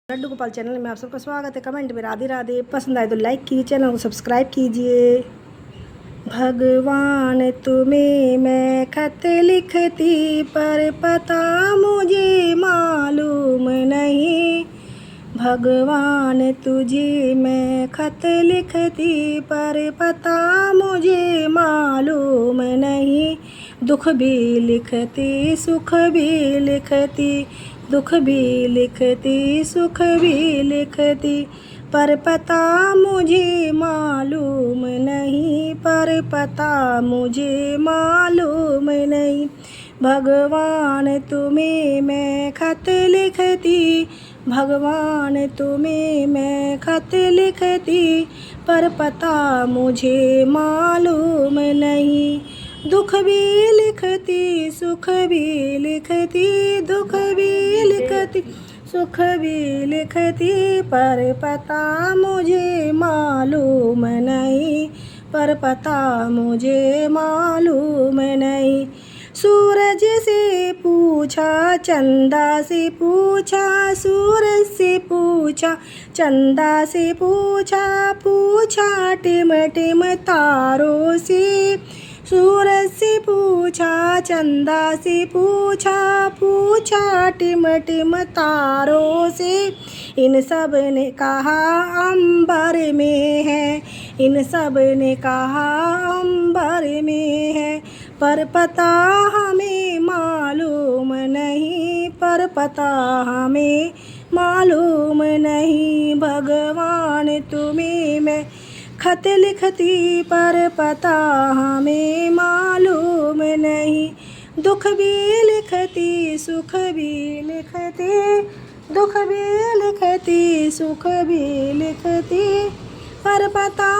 Laddu Gopal channel में आप सबका स्वागत है। कमेंट में राधे राधे, पसंद आए तो लाइक कीजिए, चैनल को सब्सक्राइब कीजिए। भगवान तुम्हें मैं खत लिखती पर पता मुझे मालूम नहीं। भगवान तुझे मैं खत लिखती पर पता मुझे मालूम नहीं। दुख भी लिखती सुख भी लिखती, दुख भी लिखती सुख भी लिखती, पर पता मुझे मालूम नहीं, पर पता मुझे मालूम नहीं। भगवान तुम्हें मैं खत लिखती, भगवान तुम्हें मैं खत लिखती, पर पता मुझे मालूम नहीं। दुख भी लिखती सुख भी लिखती, दुख भी लिखती सुख भी लिखती, पर पता मुझे मालूम नहीं, पर पता मुझे मालूम नहीं। सूरज से पूछा चंदा से पूछा, सूरज से पूछा चंदा से पूछा, पूछा टिम टिम तारों से। सूरज से पूछा चंदा से पूछा, पूछा टिम टिम तारों से। इन सब ने कहा अंबर में है, इन सब ने कहा अंबर में है, पर पता हमें मालूम नहीं, पर पता हमें मालूम नहीं। भगवान तुम्हें मैं खत लिखती पर पता हमें मालूम नहीं। दुख भी लिखती सुख भी लिखती, दुख भी लिखती सुख भी लिखती, पर पता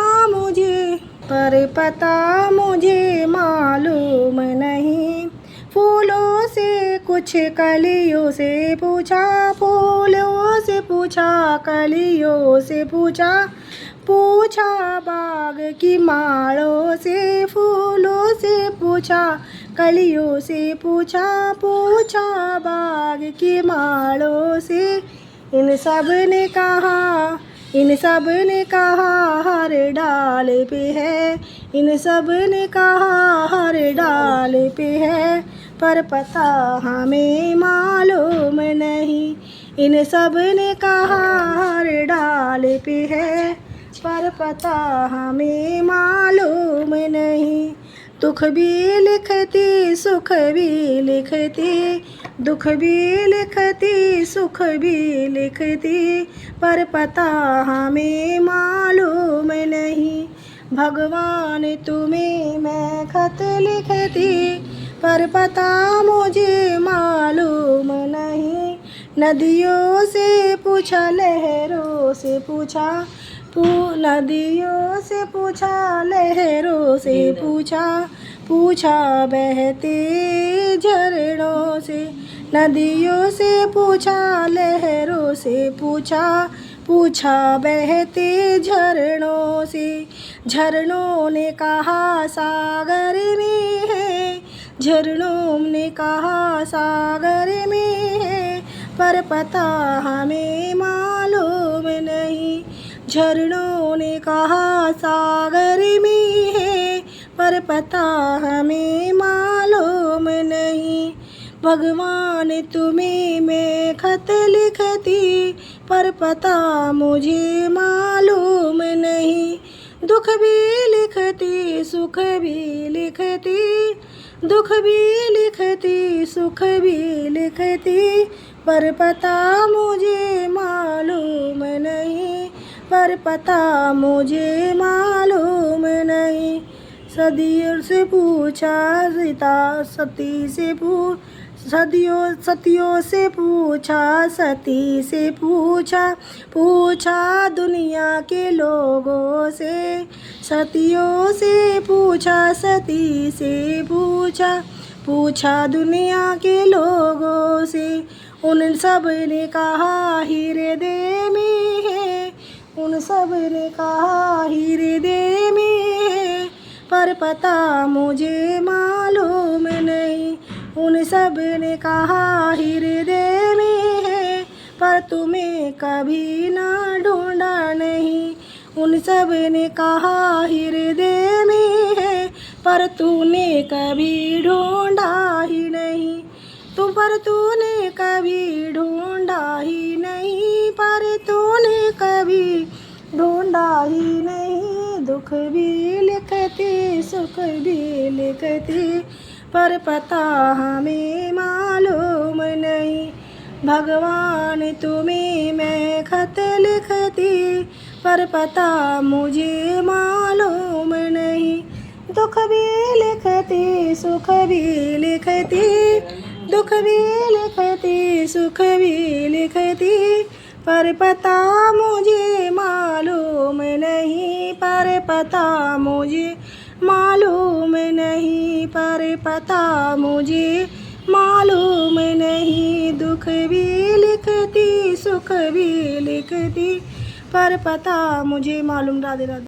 मुझे मालूम नहीं। फूलों से कुछ कलियों से पूछा, फूलों से पूछा कलियों से पूछा, पूछा बाग की माड़ों से। फूलों से पूछा कलियों से पूछा, पूछा बाग की माड़ों से। इन सब ने कहा, इन सब ने कहा हर डाल पे है, इन सब ने कहा हर डाल पे है, पर पता हमें मालूम नहीं। इन सब ने कहा हर डाल पे है, पर पता हमें मालूम नहीं। दुख भी लिखती सुख भी लिखती, दुख भी लिखती सुख भी लिखती, पर पता हमें मालूम नहीं। भगवान तुम्हें मैं खत लिखती पर पता मुझे मालूम नहीं। नदियों से पूछा लहरों से पूछा, नदियों से पूछा लहरों से पूछा, पूछा बहते झरनों से। नदियों से पूछा लहरों से पूछा, पूछा बहते झरनों से। झरनों ने कहा सागर में है, झरनों ने कहा सागर में है, पर पता हमें मालूम नहीं। झरनों ने कहा सागर में है, पर पता हमें मालूम नहीं। भगवान तुम्हें मैं खत लिखती पर पता मुझे मालूम नहीं। दुख भी लिखती सुख भी लिखती, दुख भी लिखती सुख भी लिखती, पर पता मुझे मालूम नहीं, पर पता मुझे मालूम नहीं। सदियों से पूछा सीता सती से सतियों से पूछा सती से पूछा, पूछा दुनिया के लोगों से। सतियों से पूछा सती से पूछा, पूछा दुनिया के लोगों से। उन सब ने कहा हीरे दे में है, उन सब ने कहा हृदय में है, पर पता मुझे मालूम नहीं। उन सब ने कहा हृदय में है, पर तुम्हें कभी ना ढूंढा नहीं। उन सब ने कहा हृदय में है, पर तूने कभी ढूंढा ही नहीं। पर तूने कभी ढूंढा ही नहीं, पर तूने कभी ढूंढा ही नहीं। दुख भी लिखते सुख भी लिखते, पर पता हमें मालूम नहीं। भगवान तुम्हें मैं खत लिखती, पर पता मुझे मालूम नहीं। दुख भी लिखती सुख भी लिखती, दुख भी लिखती सुख भी लिखती, पर पता मुझे मालूम नहीं। पर पता मुझे मालूम नहीं, पर पता मुझे मालूम नहीं। दुख भी लिखती सुख भी लिखती, पर पता मुझे मालूम। राधे राधे।